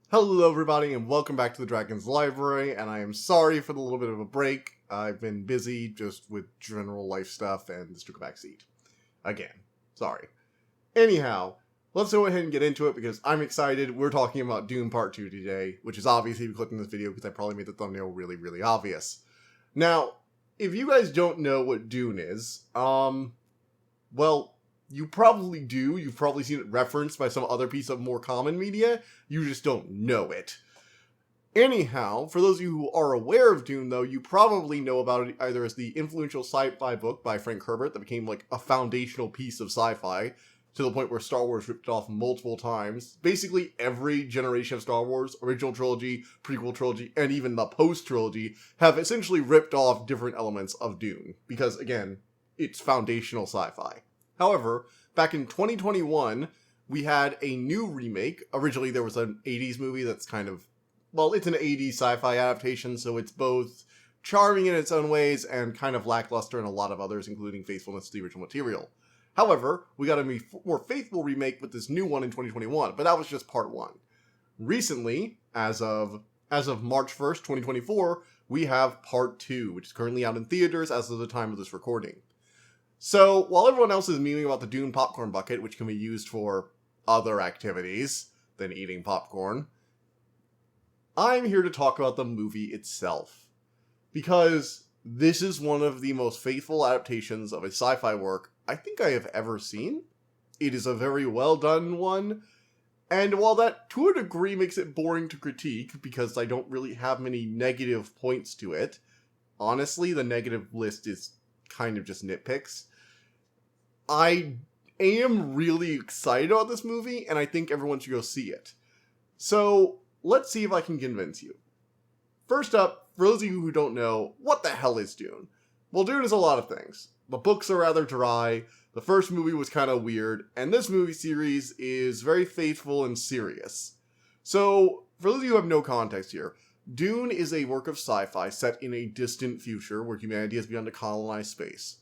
Hello everybody and welcome back to the Dragon's Library, and I am sorry for the little bit of a break. I've been busy just with general life stuff and this took a back seat. Again, sorry. Anyhow, let's go ahead and get into it because I'm excited. We're talking about Dune Part 2 today, which is obvious if you clicked on this video because I probably made the thumbnail really obvious. Now, if you guys don't know what Dune is, well, you probably do. You've probably seen it referenced by some other piece of more common media. You just don't know it. Anyhow, for those of you who are aware of Dune, though, you probably know about it either as the influential sci-fi book by Frank Herbert that became like a foundational piece of sci-fi to the point where Star Wars ripped it off multiple times. Basically, every generation of Star Wars, original trilogy, prequel trilogy, and even the post-trilogy have essentially ripped off different elements of Dune because, again, it's foundational sci-fi. However, back in 2021, we had a new remake. Originally, there was an 80s movie that's kind of, well, it's an 80s sci-fi adaptation, so it's both charming in its own ways and kind of lackluster in a lot of others, including faithfulness to the original material. However, we got a more faithful remake with this new one in 2021, but that was just part one. Recently, as of March 1st, 2024, we have part two, which is currently out in theaters as of the time of this recording. So, while everyone else is memeing about the Dune popcorn bucket, which can be used for other activities than eating popcorn, I'm here to talk about the movie itself. Because this is one of the most faithful adaptations of a sci-fi work I think I have ever seen. It is a very well done one, and while that to a degree makes it boring to critique, because I don't really have many negative points to it, honestly, the negative list is kind of just nitpicks. I am really excited about this movie, and I think everyone should go see it. So, let's see if I can convince you. First up, for those of you who don't know, what the hell is Dune? Well, Dune is a lot of things. The books are rather dry, the first movie was kind of weird, and this movie series is very faithful and serious. So, for those of you who have no context here, Dune is a work of sci-fi set in a distant future where humanity has begun to colonize space.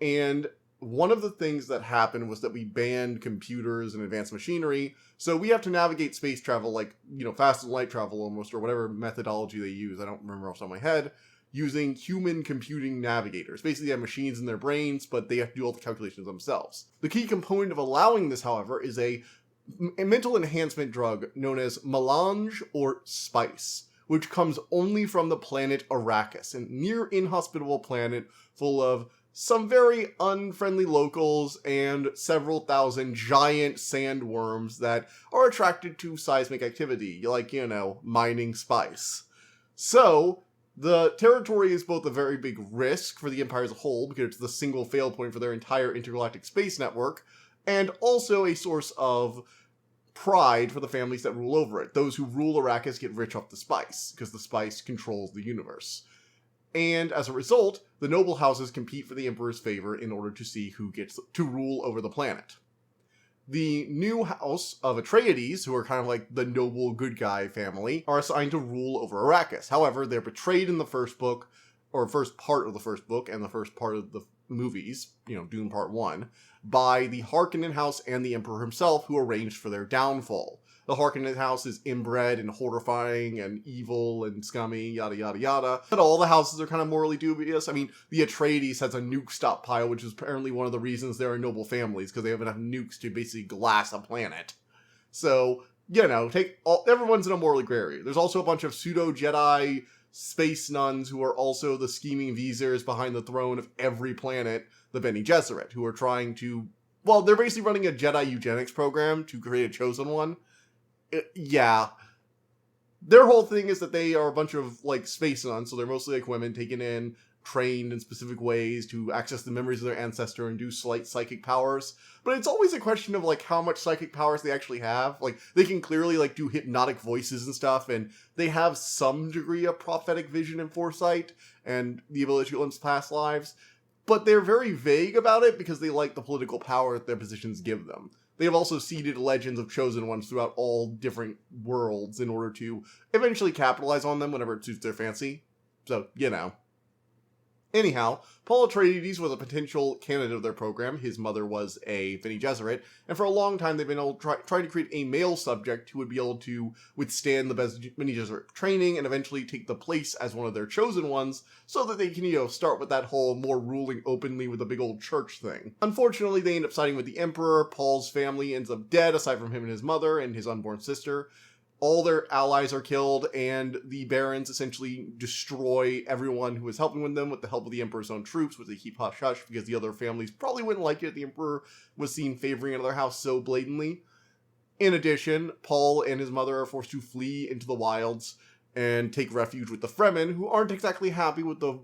And one of the things that happened was that we banned computers and advanced machinery, so we have to navigate space travel like, faster than light travel almost, or whatever methodology they use, I don't remember off the top of my head, using human computing navigators. Basically, they have machines in their brains, but they have to do all the calculations themselves. The key component of allowing this, however, is a mental enhancement drug known as melange or spice, which comes only from the planet Arrakis, a near inhospitable planet full of some very unfriendly locals and several thousand giant sandworms that are attracted to seismic activity, like, mining spice. So, the territory is both a very big risk for the Empire as a whole, because it's the single fail point for their entire intergalactic space network, and also a source of pride for the families that rule over it. Those who rule Arrakis get rich off the spice, because the spice controls the universe. And as a result, the noble houses compete for the Emperor's favor in order to see who gets to rule over the planet. The new house of Atreides, who are kind of like the noble good guy family, are assigned to rule over Arrakis. However, they're betrayed in the first book, or first part of the first book, and the first part of the movies, Dune Part 1, by the Harkonnen house and the Emperor himself, who arranged for their downfall. The Harkonnen house is inbred and horrifying and evil and scummy, yada yada yada. But all the houses are kind of morally dubious. I mean, the Atreides has a nuke stockpile, which is apparently one of the reasons they're noble families, because they have enough nukes to basically glass a planet. So, everyone's in a morally gray area. There's also a bunch of pseudo-Jedi space nuns who are also the scheming viziers behind the throne of every planet, the Bene Gesserit, who are trying to, they're basically running a Jedi eugenics program to create a chosen one. Yeah. Their whole thing is that they are a bunch of, space nuns, so they're mostly, women taken in, trained in specific ways to access the memories of their ancestor and do slight psychic powers. But it's always a question of, how much psychic powers they actually have. They can clearly, do hypnotic voices and stuff, and they have some degree of prophetic vision and foresight, and the ability to glimpse past lives. But they're very vague about it because they like the political power that their positions give them. They have also seeded legends of chosen ones throughout all different worlds in order to eventually capitalize on them whenever it suits their fancy. So, Anyhow, Paul Atreides was a potential candidate of their program. His mother was a Bene Gesserit, and for a long time they've been able to try to create a male subject who would be able to withstand the Bene Gesserit training and eventually take the place as one of their chosen ones, so that they can, start with that whole more ruling openly with a big old church thing. Unfortunately, they end up siding with the Emperor. Paul's family ends up dead, aside from him and his mother and his unborn sister. All their allies are killed, and the barons essentially destroy everyone who was helping with them with the help of the Emperor's own troops, which they keep hush-hush because the other families probably wouldn't like it if the Emperor was seen favoring another house so blatantly. In addition, Paul and his mother are forced to flee into the wilds and take refuge with the Fremen, who aren't exactly happy with the,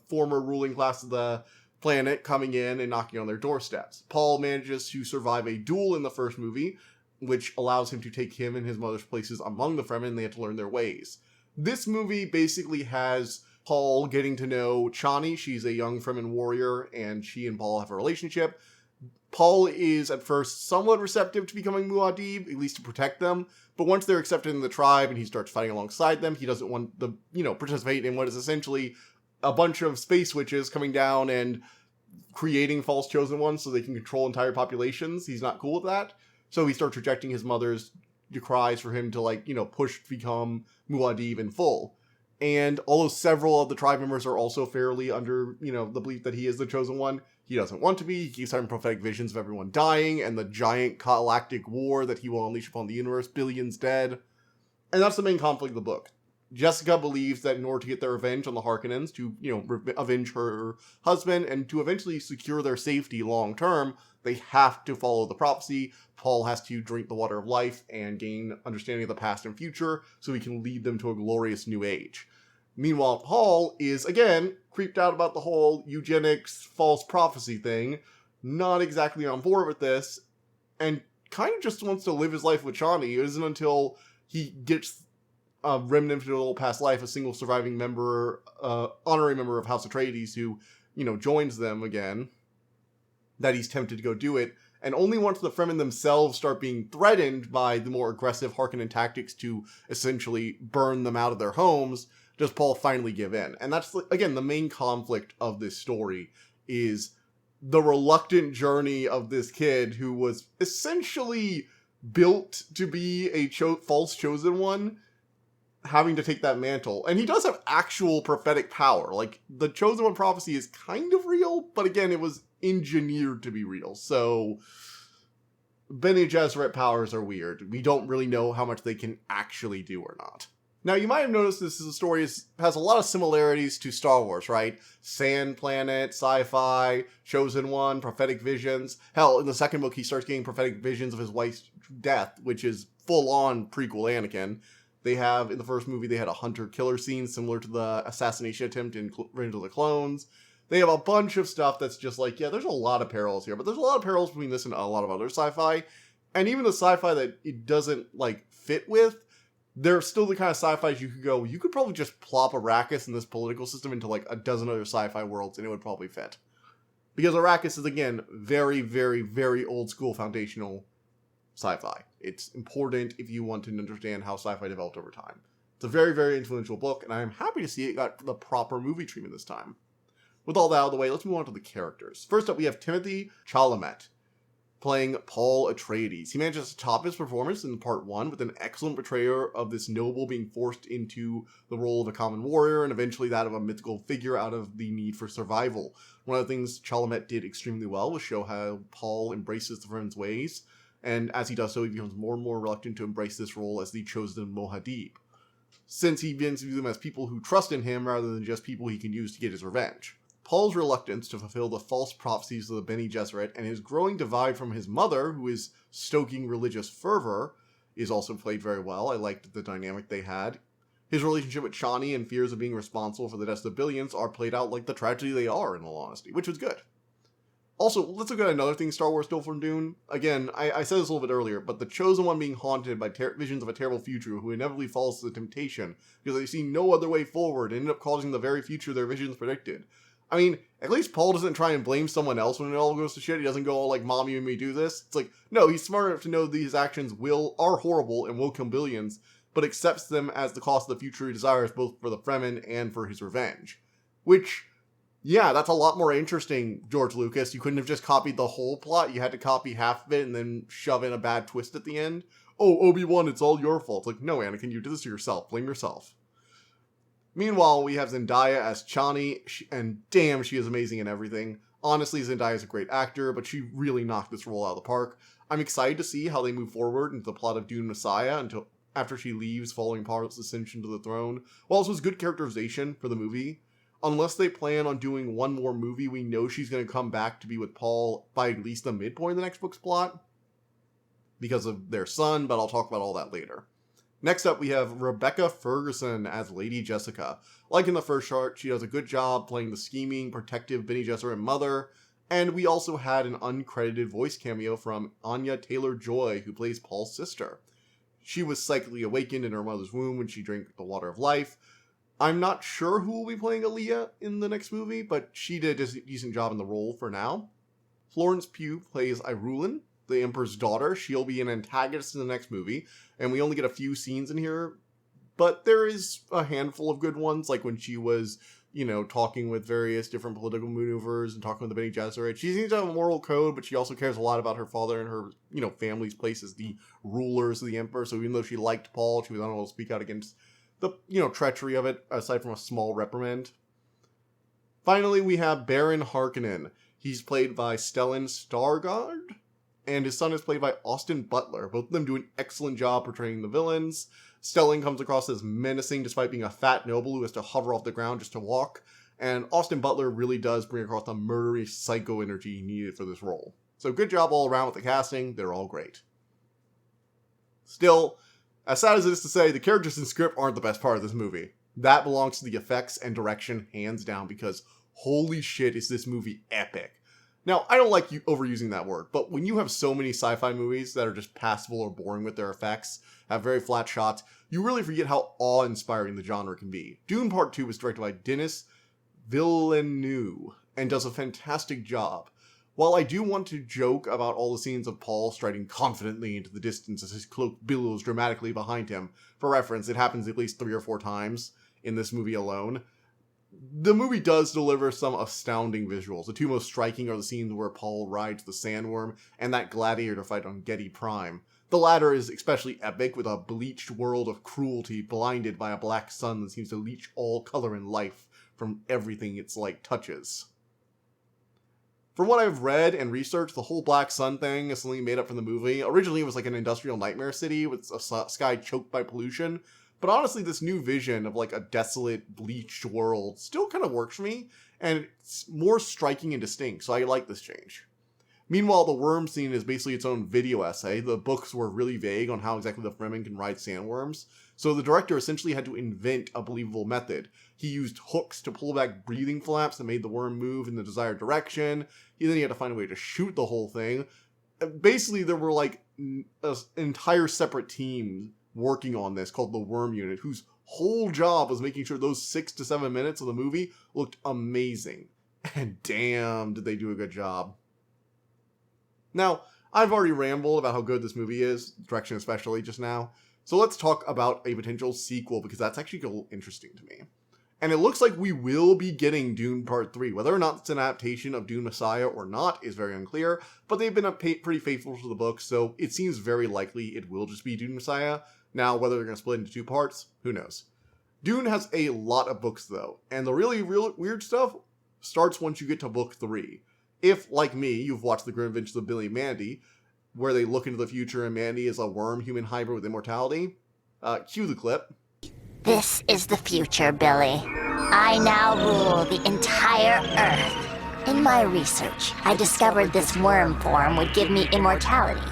former ruling class of the planet coming in and knocking on their doorsteps. Paul manages to survive a duel in the first movie, which allows him to take him and his mother's places among the Fremen, and they have to learn their ways. This movie basically has Paul getting to know Chani. She's a young Fremen warrior, and she and Paul have a relationship. Paul is at first somewhat receptive to becoming Muad'Dib, at least to protect them, but once they're accepted in the tribe and he starts fighting alongside them, he doesn't want to, participate in what is essentially a bunch of space witches coming down and creating false chosen ones so they can control entire populations. He's not cool with that. So he starts rejecting his mother's decries for him to, push to become Muad'Dib in full. And although several of the tribe members are also fairly under, the belief that he is the chosen one, he doesn't want to be. He keeps having prophetic visions of everyone dying and the giant galactic war that he will unleash upon the universe, billions dead. And that's the main conflict of the book. Jessica believes that in order to get their revenge on the Harkonnens, to, avenge her husband and to eventually secure their safety long term, they have to follow the prophecy. Paul has to drink the water of life and gain understanding of the past and future so he can lead them to a glorious new age. Meanwhile, Paul is, again, creeped out about the whole eugenics, false prophecy thing, not exactly on board with this, and kind of just wants to live his life with Chani. It isn't until he gets a remnant of a little past life, a single surviving member, honorary member of House Atreides who, joins them again, that he's tempted to go do it. And only once the Fremen themselves start being threatened by the more aggressive Harkonnen tactics to essentially burn them out of their homes, does Paul finally give in. And that's, again, the main conflict of this story is the reluctant journey of this kid who was essentially built to be a false chosen one, having to take that mantle. And he does have actual prophetic power. Like, the chosen one prophecy is kind of real, but again, it was engineered to be real. So Bene Gesserit powers are weird. We don't really know how much they can actually do or not. Now, you might have noticed this is a story has a lot of similarities to Star Wars, right? Sand planet, sci-fi, chosen one, prophetic visions. Hell, in the second book, he starts getting prophetic visions of his wife's death, which is full-on prequel Anakin. They have, in the first movie, they had a hunter-killer scene similar to the assassination attempt in Revenge of the Clones. They have a bunch of stuff that's just like, yeah, there's a lot of parallels here, but there's a lot of parallels between this and a lot of other sci-fi. And even the sci-fi that it doesn't, fit with, they're still the kind of sci-fis you could go, you could probably just plop Arrakis and this political system into, a dozen other sci-fi worlds, and it would probably fit. Because Arrakis is, again, very, very, very old-school foundational sci-fi. It's important if you want to understand how sci-fi developed over time. It's a very, very influential book, and I'm happy to see it got the proper movie treatment this time. With all that out of the way, let's move on to the characters. First up, we have Timothy Chalamet, playing Paul Atreides. He manages to top his performance in part 1 with an excellent portrayal of this noble being forced into the role of a common warrior and eventually that of a mythical figure out of the need for survival. One of the things Chalamet did extremely well was show how Paul embraces the Fremen's ways, and as he does so, he becomes more and more reluctant to embrace this role as the chosen Muad'Dib, since he begins to view them as people who trust in him rather than just people he can use to get his revenge. Paul's reluctance to fulfill the false prophecies of the Bene Gesserit and his growing divide from his mother, who is stoking religious fervor, is also played very well. I liked the dynamic they had. His relationship with Chani and fears of being responsible for the deaths of billions are played out like the tragedy they are, in all honesty, which was good. Also, let's look at another thing Star Wars stole from Dune. Again, I said this a little bit earlier, but the chosen one being haunted by visions of a terrible future who inevitably falls to the temptation because they see no other way forward and end up causing the very future their visions predicted. I mean, at least Paul doesn't try and blame someone else when it all goes to shit. He doesn't go all like, Mom, you made me do this. It's like, no, he's smart enough to know these actions are horrible and will kill billions, but accepts them as the cost of the future he desires both for the Fremen and for his revenge. Which, Yeah, that's a lot more interesting, George Lucas. You couldn't have just copied the whole plot. You had to copy half of it and then shove in a bad twist at the end. Oh, Obi-Wan, it's all your fault. It's like, no, Anakin, you did this to yourself. Blame yourself. Meanwhile, we have Zendaya as Chani, and damn, she is amazing in everything. Honestly, Zendaya is a great actor, but she really knocked this role out of the park. I'm excited to see how they move forward into the plot of Dune Messiah until after she leaves following Paul's ascension to the throne. While this was good characterization for the movie, unless they plan on doing one more movie, we know she's going to come back to be with Paul by at least the midpoint of the next book's plot because of their son, but I'll talk about all that later. Next up, we have Rebecca Ferguson as Lady Jessica. Like in the first short, she does a good job playing the scheming, protective Bene Gesserit mother, and we also had an uncredited voice cameo from Anya Taylor-Joy, who plays Paul's sister. She was psychically awakened in her mother's womb when she drank the water of life. I'm not sure who will be playing Aaliyah in the next movie, but she did a decent job in the role for now. Florence Pugh plays Irulan, the Emperor's daughter. She'll be an antagonist in the next movie, and we only get a few scenes in here, but there is a handful of good ones, like when she was, talking with various different political maneuvers and talking with the Bene Gesserit. She seems to have a moral code, but she also cares a lot about her father and her, family's place as the rulers of the Emperor, so even though she liked Paul, she was unable to speak out against the, treachery of it, aside from a small reprimand. Finally, we have Baron Harkonnen. He's played by Stellan Stargard, and his son is played by Austin Butler. Both of them do an excellent job portraying the villains. Stellan comes across as menacing despite being a fat noble who has to hover off the ground just to walk, and Austin Butler really does bring across the murdery psycho energy needed for this role. So good job all around with the casting, they're all great. Still, as sad as it is to say, the characters and script aren't the best part of this movie. That belongs to the effects and direction hands down, because holy shit is this movie epic. Now, I don't like you overusing that word, but when you have so many sci-fi movies that are just passable or boring with their effects, have very flat shots, you really forget how awe-inspiring the genre can be. Dune Part 2 was directed by Denis Villeneuve, and does a fantastic job. While I do want to joke about all the scenes of Paul striding confidently into the distance as his cloak billows dramatically behind him, for reference, it happens at least 3 or 4 times in this movie alone, the movie does deliver some astounding visuals. The two most striking are the scenes where Paul rides the sandworm and that gladiator fight on Getty Prime. The latter is especially epic, with a bleached world of cruelty blinded by a black sun that seems to leech all color and life from everything its light touches. From what I've read and researched, the whole black sun thing is something made up from the movie. Originally, it was like an industrial nightmare city with a sky choked by pollution. But honestly, this new vision of like a desolate, bleached world still kind of works for me, and it's more striking and distinct, so I like this change. Meanwhile, the worm scene is basically its own video essay. The books were really vague on how exactly the Fremen can ride sandworms, so the director essentially had to invent a believable method. He used hooks to pull back breathing flaps that made the worm move in the desired direction. Then he had to find a way to shoot the whole thing. Basically, there were like an entire separate team working on this called the Worm Unit, whose whole job was making sure those 6 to 7 minutes of the movie looked amazing. And damn, did they do a good job. Now, I've already rambled about how good this movie is, direction especially just now, so let's talk about a potential sequel, because that's actually interesting to me. And it looks like we will be getting Dune Part 3. Whether or not it's an adaptation of Dune Messiah or not is very unclear, but they've been pretty faithful to the book, so it seems very likely it will just be Dune Messiah. Now, whether they're going to split into 2 parts, who knows. Dune has a lot of books, though, and the really weird stuff starts once you get to book 3. If, like me, you've watched The Grim Adventures of Billy and Mandy, where they look into the future and Mandy is a worm-human hybrid with immortality, cue the clip. This is the future, Billy. I now rule the entire Earth. In my research, I discovered this worm form would give me immortality.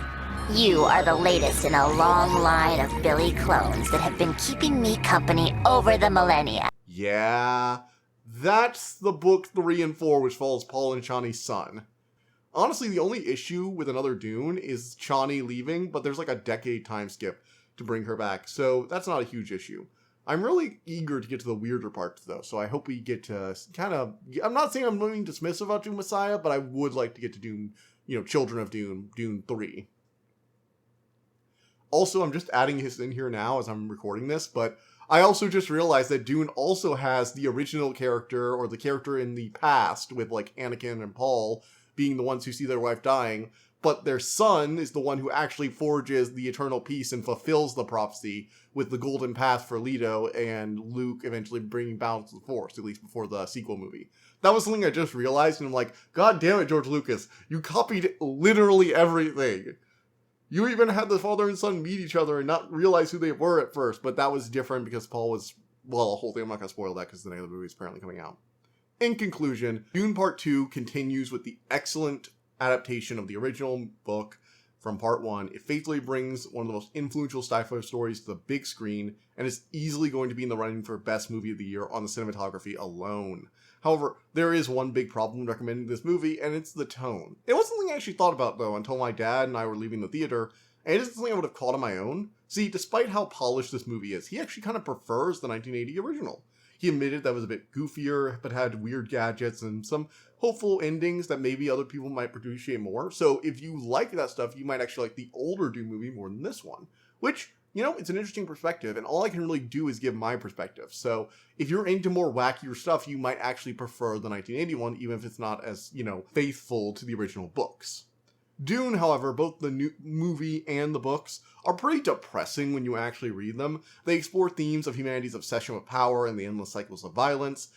You are the latest in a long line of Billy clones that have been keeping me company over the millennia. Yeah, that's the book 3 and 4, which follows Paul and Chani's son. Honestly, the only issue with another Dune is Chani leaving, but there's like a decade time skip to bring her back, so that's not a huge issue. I'm really eager to get to the weirder parts, though, so I hope we get to I'm not saying I'm being dismissive about Dune Messiah, but I would like to get to Dune, Children of Dune, Dune 3. Also, I'm just adding this in here now as I'm recording this, but I also just realized that Dune also has the original character, or the character in the past, with like Anakin and Paul being the ones who see their wife dying, but their son is the one who actually forges the eternal peace and fulfills the prophecy with the golden path for Leto and Luke eventually bringing balance to the Force, at least before the sequel movie. That was something I just realized, and I'm like, God damn it, George Lucas, you copied literally everything. You even had the father and son meet each other and not realize who they were at first, but that was different because Paul was, well, a whole thing. I'm not going to spoil that because the name of the movie is apparently coming out. In conclusion, Dune Part 2 continues with the excellent adaptation of the original book from Part 1. It faithfully brings one of the most influential sci-fi stories to the big screen, and is easily going to be in the running for Best Movie of the Year on the cinematography alone. However, there is one big problem recommending this movie, and it's the tone. It wasn't something I actually thought about, though, until my dad and I were leaving the theater, and it isn't something I would have caught on my own. See, despite how polished this movie is, he actually kind of prefers the 1980 original. He admitted that was a bit goofier, but had weird gadgets and some hopeful endings that maybe other people might appreciate more. So if you like that stuff, you might actually like the older Dune movie more than this one. Which, you know, it's an interesting perspective, and all I can really do is give my perspective. So if you're into more wackier stuff, you might actually prefer the 1981, even if it's not as, you know, faithful to the original books. Dune, however, both the new movie and the books are pretty depressing when you actually read them. They explore themes of humanity's obsession with power and the endless cycles of violence,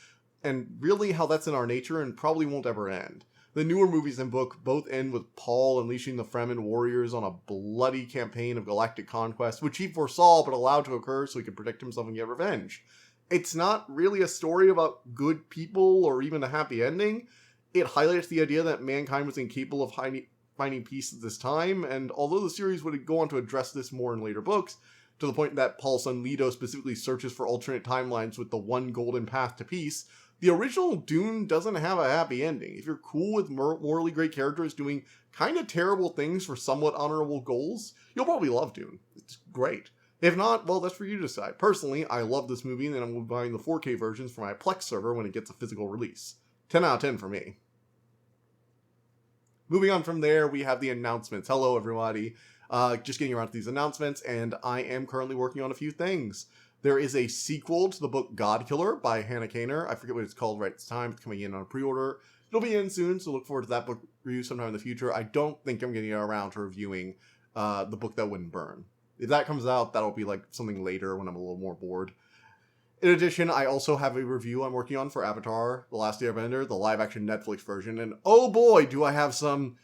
and really how that's in our nature and probably won't ever end. The newer movies and book both end with Paul unleashing the Fremen warriors on a bloody campaign of galactic conquest, which he foresaw but allowed to occur so he could protect himself and get revenge. It's not really a story about good people or even a happy ending. It highlights the idea that mankind was incapable of finding peace at this time, and although the series would go on to address this more in later books, to the point that Paul's son Leto specifically searches for alternate timelines with the one golden path to peace, the original Dune doesn't have a happy ending. If you're cool with morally great characters doing kind of terrible things for somewhat honorable goals, you'll probably love Dune. It's great. If not, well, that's for you to decide. Personally, I love this movie, and I'm buying the 4K versions for my Plex server when it gets a physical release. 10 out of 10 for me. Moving on from there, we have the announcements. Hello, everybody. Just getting around to these announcements, and I am currently working on a few things. There is a sequel to the book Godkiller by Hannah Kaner. I forget what it's called right at this time. It's coming in on a pre-order. It'll be in soon, so look forward to that book review sometime in the future. I don't think I'm getting around to reviewing the book that wouldn't burn. If that comes out, that'll be like something later when I'm a little more bored. In addition, I also have a review I'm working on for Avatar: The Last Airbender, the live-action Netflix version, and oh boy, do I have some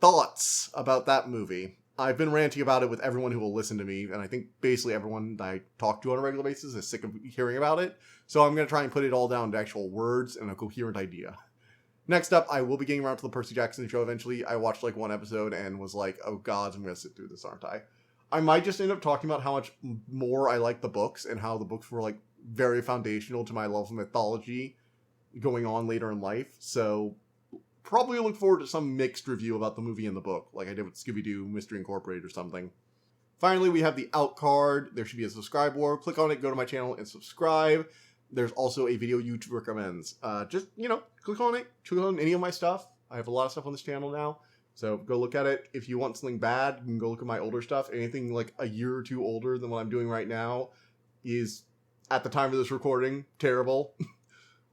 thoughts about that movie. I've been ranting about it with everyone who will listen to me, and I think basically everyone that I talk to on a regular basis is sick of hearing about it, so I'm going to try and put it all down to actual words and a coherent idea. Next up, I will be getting around to the Percy Jackson show eventually. I watched like one episode and was like, oh god, I'm going to sit through this, aren't I? I might just end up talking about how much more I like the books, and how the books were like very foundational to my love of mythology going on later in life, so probably look forward to some mixed review about the movie and the book, like I did with Scooby-Doo Mystery Incorporated or something. Finally, we have the out card. There should be a subscribe bar. Click on it, go to my channel, and subscribe. There's also a video YouTube recommends. Just, you know, click on it. Click on any of my stuff. I have a lot of stuff on this channel now, so go look at it. If you want something bad, you can go look at my older stuff. Anything like a year or two older than what I'm doing right now is, at the time of this recording, terrible.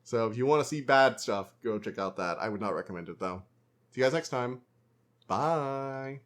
So if you want to see bad stuff, go check out that. I would not recommend it, though. See you guys next time. Bye.